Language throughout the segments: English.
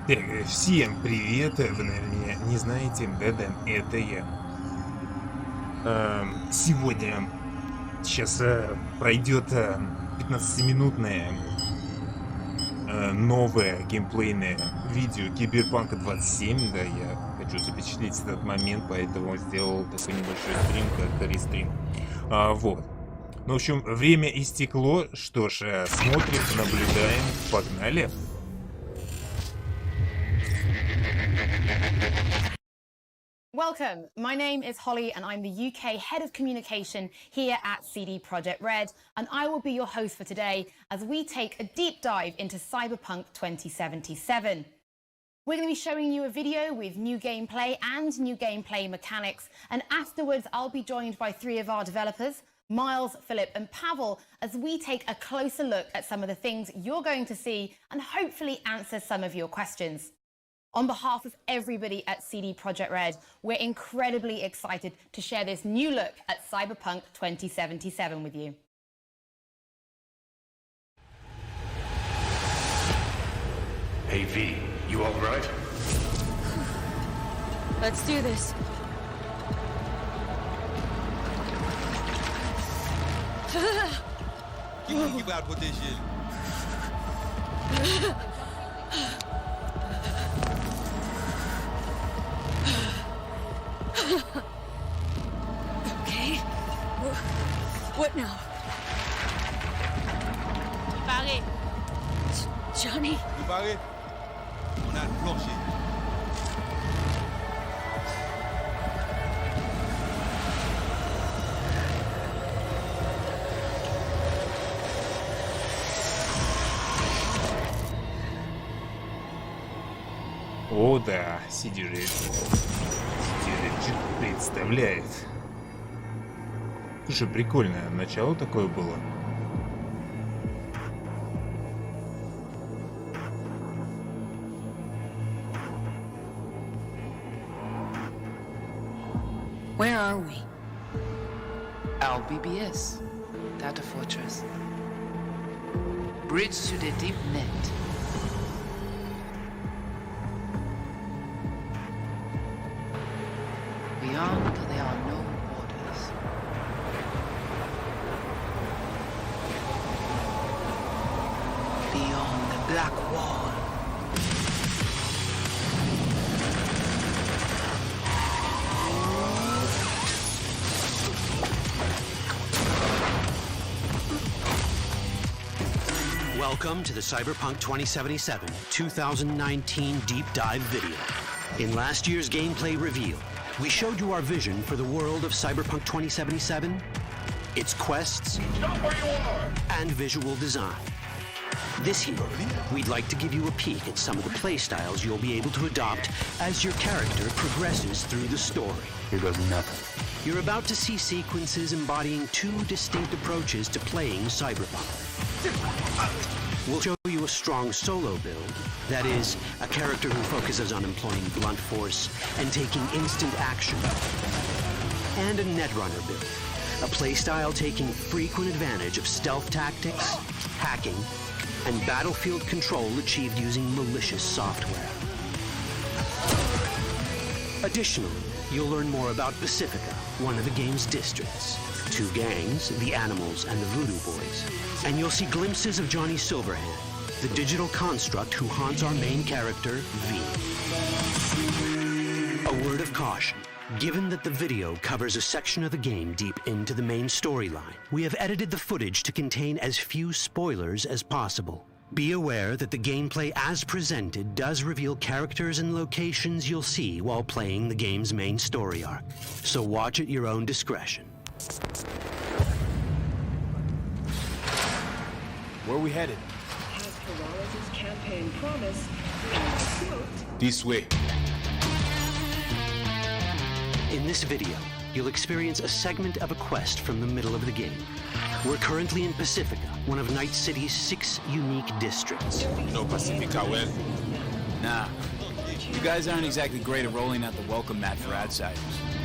Так, всем привет, вы, наверное, меня не знаете, да-да, это я. Сегодня, сейчас пройдет 15-минутное новое геймплейное видео Киберпанка 27, да, я хочу запечатлеть этот момент, поэтому сделал такой небольшой стрим, как рестрим. Вот. Ну, в общем, время истекло, что ж, смотрим, наблюдаем, погнали. Welcome, my name is Holly and I'm the UK Head of Communication here at CD Projekt Red, and I will be your host for today as we take a deep dive into Cyberpunk 2077. We're going to be showing you a video with new gameplay and new gameplay mechanics, and afterwards I'll be joined by three of our developers, Miles, Philip and Pavel, as we take a closer look at some of the things you're going to see and hopefully answer some of your questions. On behalf of everybody at CD Projekt Red, we're incredibly excited to share this new look at Cyberpunk 2077 with you. Hey V, you alright? Let's do this. Give out what this is. Okay. What now? Barry. Johnny? You Barry? On a plancher. О да, CD представляет. Слушай, прикольно, начало такое было. Where are we? LBBS, Data Fortress. Bridge to the deep net. Beyond, there are no borders. Beyond the black wall. Welcome to the Cyberpunk 2077 2019 Deep Dive video. In last year's gameplay reveal, we showed you our vision for the world of Cyberpunk 2077, its quests, and visual design. This year, we'd like to give you a peek at some of the playstyles you'll be able to adopt as your character progresses through the story. Here goes nothing. You're about to see sequences embodying two distinct approaches to playing Cyberpunk. We'll show you a strong solo build, that is, a character who focuses on employing blunt force and taking instant action, and a netrunner build, a playstyle taking frequent advantage of stealth tactics, hacking, and battlefield control achieved using malicious software. Additionally, you'll learn more about Pacifica, one of the game's districts, two gangs, the Animals and the Voodoo Boys, and you'll see glimpses of Johnny Silverhand, the digital construct who haunts our main character, V. A word of caution. Given that the video covers a section of the game deep into the main storyline, we have edited the footage to contain as few spoilers as possible. Be aware that the gameplay as presented does reveal characters and locations you'll see while playing the game's main story arc, so watch at your own discretion. Where are we headed? As Peralez's campaign promise, quote, This way. In this video, you'll experience a segment of a quest from the middle of the game. We're currently in Pacifica, one of Night City's 6 unique districts. No Pacifica well. Nah. You guys aren't exactly great at rolling out the welcome mat for outsiders.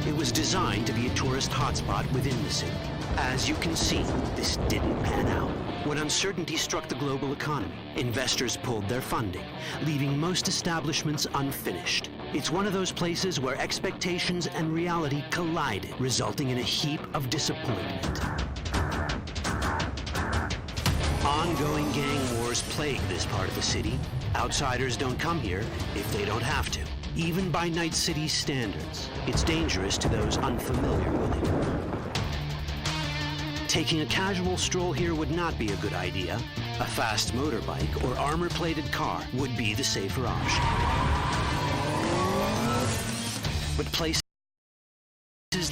It was designed to be a tourist hotspot within the city. As you can see, this didn't pan out. When uncertainty struck the global economy, investors pulled their funding, leaving most establishments unfinished. It's one of those places where expectations and reality collided, resulting in a heap of disappointment. Ongoing gang wars plague this part of the city. Outsiders don't come here if they don't have to. Even by Night City's standards, it's dangerous to those unfamiliar with it. Taking a casual stroll here would not be a good idea. A fast motorbike or armor-plated car would be the safer option. But places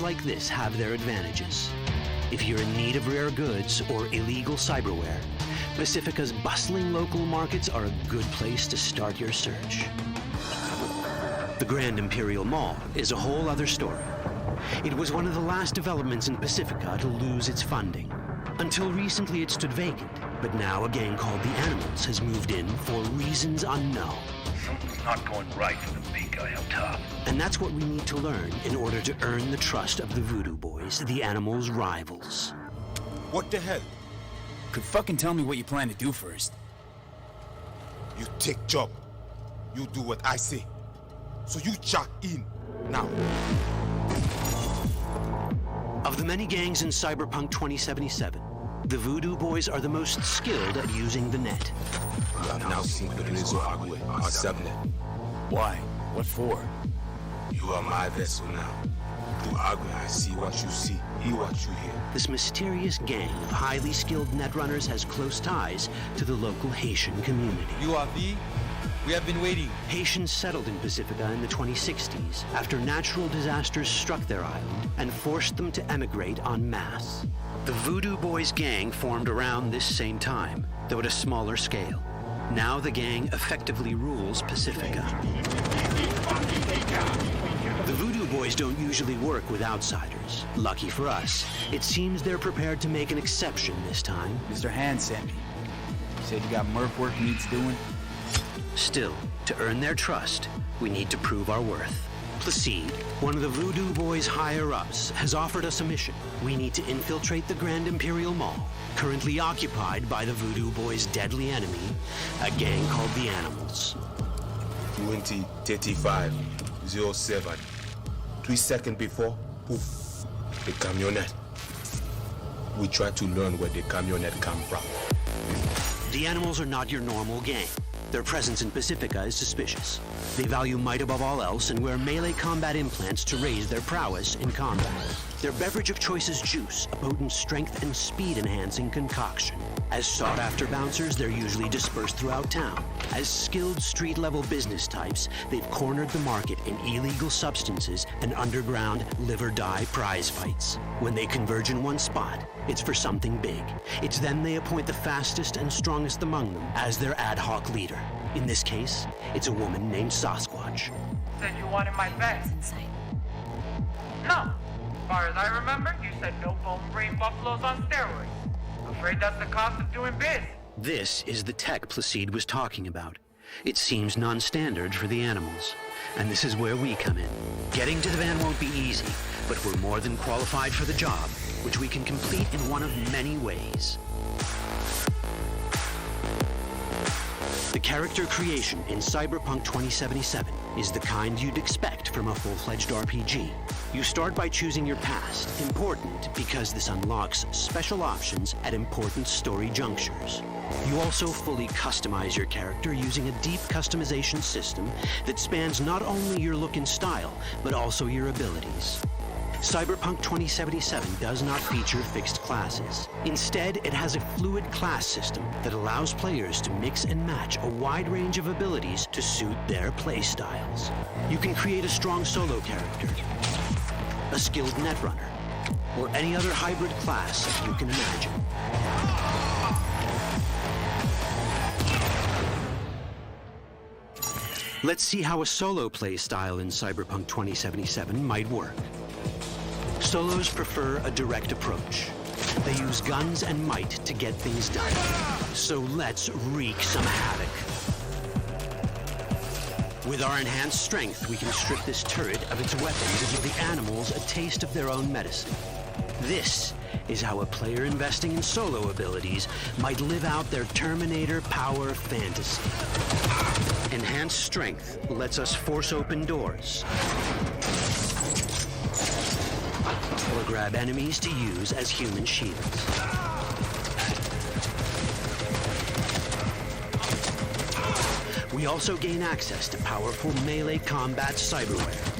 like this have their advantages. If you're in need of rare goods or illegal cyberware, Pacifica's bustling local markets are a good place to start your search. The Grand Imperial Mall is a whole other story. It was one of the last developments in Pacifica to lose its funding. Until recently it stood vacant, but now a gang called the Animals has moved in for reasons unknown. Something's not going right for the big guy up top. And that's what we need to learn in order to earn the trust of the Voodoo Boys, the Animals' rivals. What the hell? Could fucking tell me what you plan to do first. You take job. You do what I say. So you check in now. Of the many gangs in Cyberpunk 2077, the Voodoo Boys are the most skilled at using the net. You have now seen Pedro's Agwe, our subnet. Why? What for? You are my vessel now. Through Agwe, I see what you see, hear what you hear. This mysterious gang of highly skilled netrunners has close ties to the local Haitian community. You are V? We have been waiting. Haitians settled in Pacifica in the 2060s after natural disasters struck their island and forced them to emigrate en masse. The Voodoo Boys gang formed around this same time, though at a smaller scale. Now the gang effectively rules Pacifica. The Voodoo Boys don't usually work with outsiders. Lucky for us, it seems they're prepared to make an exception this time. Mr. Hand sent me. Said you got merc work needs doing. Still, to earn their trust, we need to prove our worth. Placide, one of the Voodoo Boys' higher-ups, has offered us a mission. We need to infiltrate the Grand Imperial Mall, currently occupied by the Voodoo Boys' deadly enemy, a gang called the Animals. 20:35:07. 3 seconds before, poof, the camionette. We try to learn where the camionette come from. The Animals are not your normal gang. Their presence in Pacifica is suspicious. They value might above all else and wear melee combat implants to raise their prowess in combat. Their beverage of choice is juice, a potent strength and speed-enhancing concoction. As sought-after bouncers, they're usually dispersed throughout town. As skilled street-level business types, they've cornered the market in illegal substances and underground live-or-die prize fights. When they converge in one spot, it's for something big. It's then they appoint the fastest and strongest among them as their ad hoc leader. In this case, it's a woman named Sasquatch. Said you wanted my bed. No. As far as I remember, you said no bone brain buffaloes on steroids. Afraid that's the cost of doing biz. This is the tech Placide was talking about. It seems non-standard for the Animals. And this is where we come in. Getting to the van won't be easy, but we're more than qualified for the job, which we can complete in one of many ways. The character creation in Cyberpunk 2077 is the kind you'd expect from a full-fledged RPG. You start by choosing your past, important because this unlocks special options at important story junctures. You also fully customize your character using a deep customization system that spans not only your look and style, but also your abilities. Cyberpunk 2077 does not feature fixed classes. Instead, it has a fluid class system that allows players to mix and match a wide range of abilities to suit their playstyles. You can create a strong solo character, a skilled netrunner, or any other hybrid class you can imagine. Let's see how a solo playstyle in Cyberpunk 2077 might work. Solos prefer a direct approach. They use guns and might to get things done. So let's wreak some havoc. With our enhanced strength, we can strip this turret of its weapons and give the Animals a taste of their own medicine. This is how a player investing in solo abilities might live out their Terminator power fantasy. Enhanced strength lets us force open doors or grab enemies to use as human shields. We also gain access to powerful melee combat cyberware.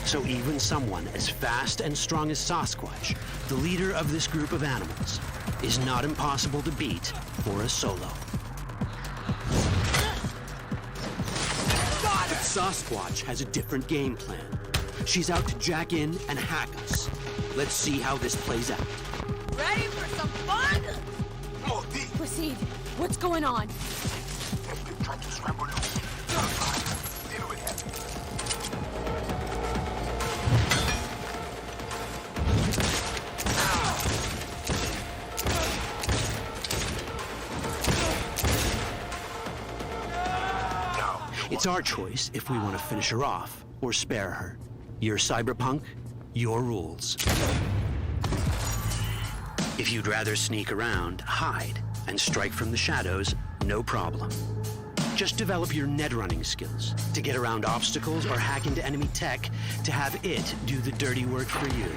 So even someone as fast and strong as Sasquatch, the leader of this group of animals, is not impossible to beat for a solo. But Sasquatch has a different game plan. She's out to jack in and hack us. Let's see how this plays out. Ready for some fun? Proceed. What's going on? Trying to scramble loose. Deal with him. It's our choice if we want to finish her off or spare her. You're Cyberpunk, your rules. If you'd rather sneak around, hide, and strike from the shadows, no problem. Just develop your net running skills to get around obstacles or hack into enemy tech to have it do the dirty work for you.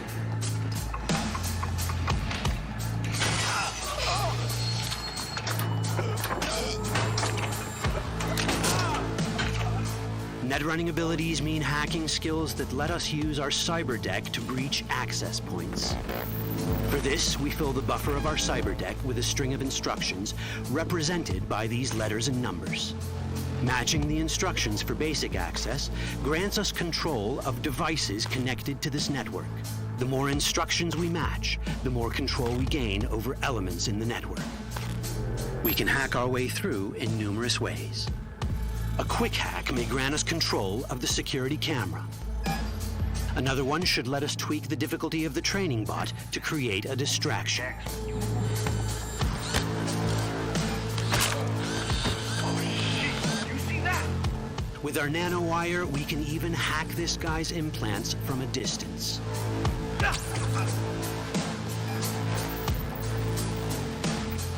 Net running abilities mean hacking skills that let us use our cyber deck to breach access points. For this, we fill the buffer of our cyber deck with a string of instructions represented by these letters and numbers. Matching the instructions for basic access grants us control of devices connected to this network. The more instructions we match, the more control we gain over elements in the network. We can hack our way through in numerous ways. A quick hack may grant us control of the security camera. Another one should let us tweak the difficulty of the training bot to create a distraction. With our nanowire, we can even hack this guy's implants from a distance.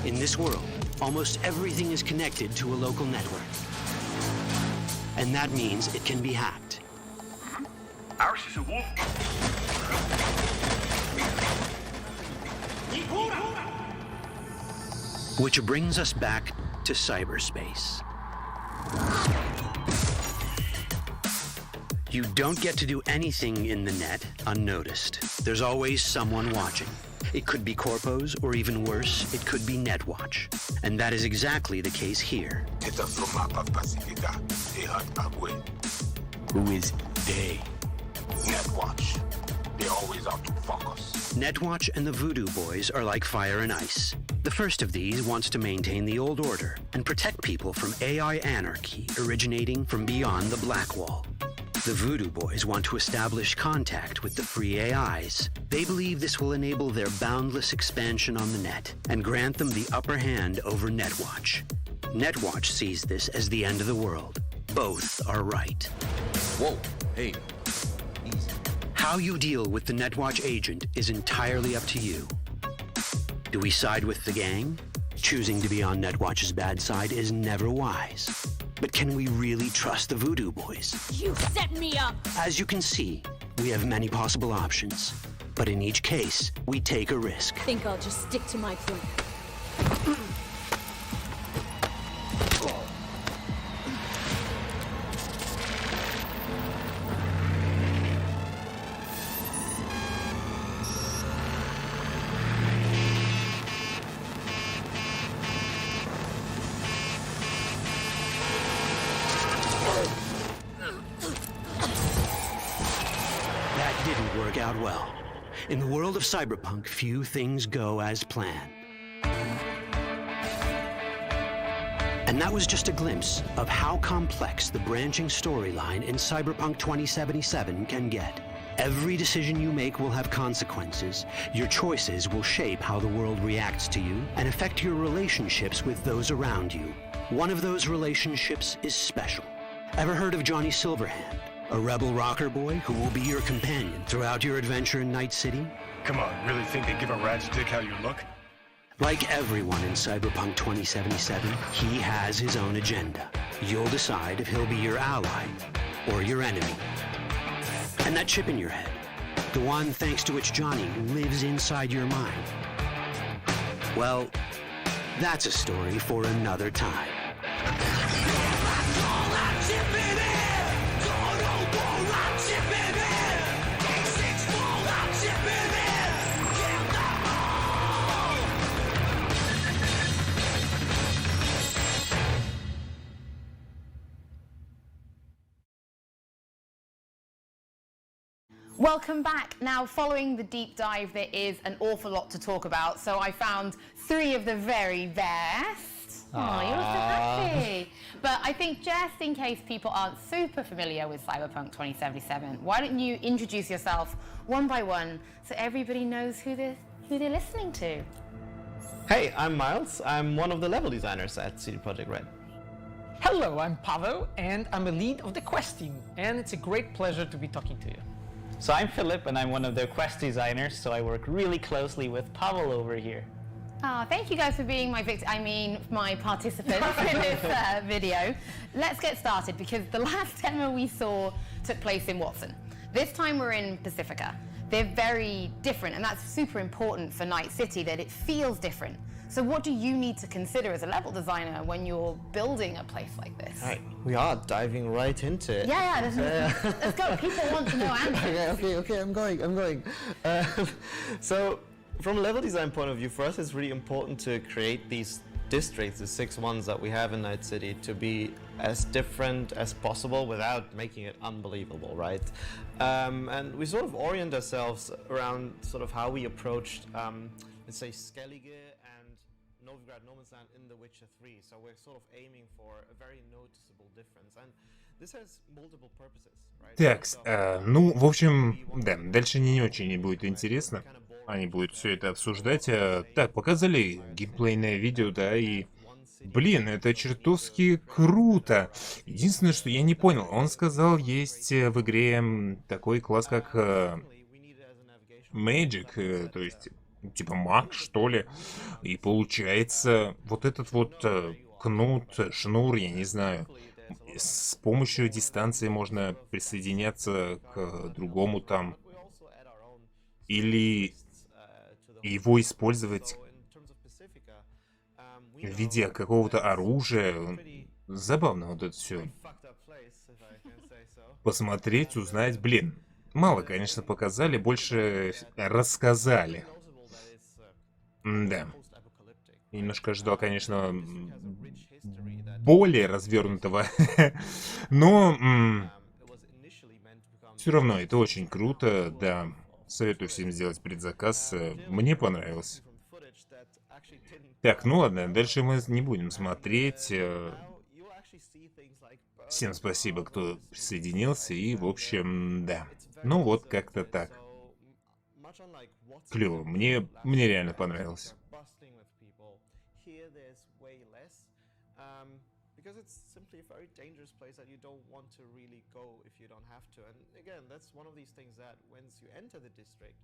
In this world, almost everything is connected to a local network. And that means it can be hacked. Ours is a wolf. Which brings us back to cyberspace. You don't get to do anything in the net unnoticed. There's always someone watching. It could be corpos, or even worse, it could be Netwatch. And that is exactly the case here. Who is they? Netwatch. They always out to fuck us. Netwatch and the Voodoo Boys are like fire and ice. The first of these wants to maintain the old order and protect people from AI anarchy originating from beyond the Black Wall. The Voodoo Boys want to establish contact with the free AIs. They believe this will enable their boundless expansion on the net and grant them the upper hand over Netwatch. Netwatch sees this as the end of the world. Both are right. Whoa, hey, easy. How you deal with the Netwatch agent is entirely up to you. Do we side with the gang? Choosing to be on Netwatch's bad side is never wise. But can we really trust the Voodoo Boys? You set me up! As you can see, we have many possible options. But in each case, we take a risk. Think I'll just stick to my plan. Out well. In the world of cyberpunk, few things go as planned. And that was just a glimpse of how complex the branching storyline in Cyberpunk 2077 can get. Every decision you make will have consequences. Your choices will shape how the world reacts to you and affect your relationships with those around you. One of those relationships is special. Ever heard of Johnny Silverhand? A rebel rocker boy who will be your companion throughout your adventure in Night City? Come on, really think they give a rat's dick how you look? Like everyone in Cyberpunk 2077, he has his own agenda. You'll decide if he'll be your ally or your enemy. And that chip in your head, the one thanks to which Johnny lives inside your mind. Well, that's a story for another time. Welcome back. Now, following the deep dive, there is an awful lot to talk about. So I found 3 of the very best. Oh, you're so happy. But I think just in case people aren't super familiar with Cyberpunk 2077, why don't you introduce yourself one by one so everybody knows who they're listening to? Hey, I'm Miles. I'm one of the level designers at CD Projekt Red. Hello, I'm Pavel, and I'm a lead of the Quest team, and it's a great pleasure to be talking to you. So I'm Philip, and I'm one of the Quest designers, so I work really closely with Pavel over here. Thank you guys for being my my participants in this video. Let's get started, because the last demo we saw took place in Watson. This time we're in Pacifica. They're very different, and that's super important for Night City, that it feels different. So what do you need to consider as a level designer when you're building a place like this? Right, we are diving right into it. Let's go. People want to know answers. Okay, I'm going. So, from a level design point of view, for us it's really important to create these districts, the 6 ones that we have in Night City, to be as different as possible without making it unbelievable, right? And we sort of orient ourselves around sort of how we approached, let's say, Skellige and Novigrad No Man's Land in The Witcher 3. So we're sort of aiming for a very noticeable difference. And this has multiple purposes, right? Так, ну, в общем, да, дальше не очень будет интересно. Они будут все это обсуждать. Так, показали геймплейное видео, да, и... Блин, это чертовски круто. Единственное, что я не понял, он сказал, есть в игре такой класс, как Magic, то есть типа маг, что ли. И получается, вот этот вот кнут, шнур, я не знаю, с помощью дистанции можно присоединяться к другому там. Или его использовать в виде какого-то оружия. Забавно вот это все. Посмотреть, узнать. Блин, мало, конечно, показали, больше рассказали. Да. Немножко ждал, конечно, более развернутого. Но все равно это очень круто, да. Советую всем сделать предзаказ. Мне понравилось. Так, ну ладно, дальше мы не будем смотреть. Всем спасибо, кто присоединился. И, в общем, да. Ну вот, как-то так. Клево. Мне реально понравилось. Because it's simply a very dangerous place that you don't want to really go if you don't have to. And again, that's one of these things that once you enter the district,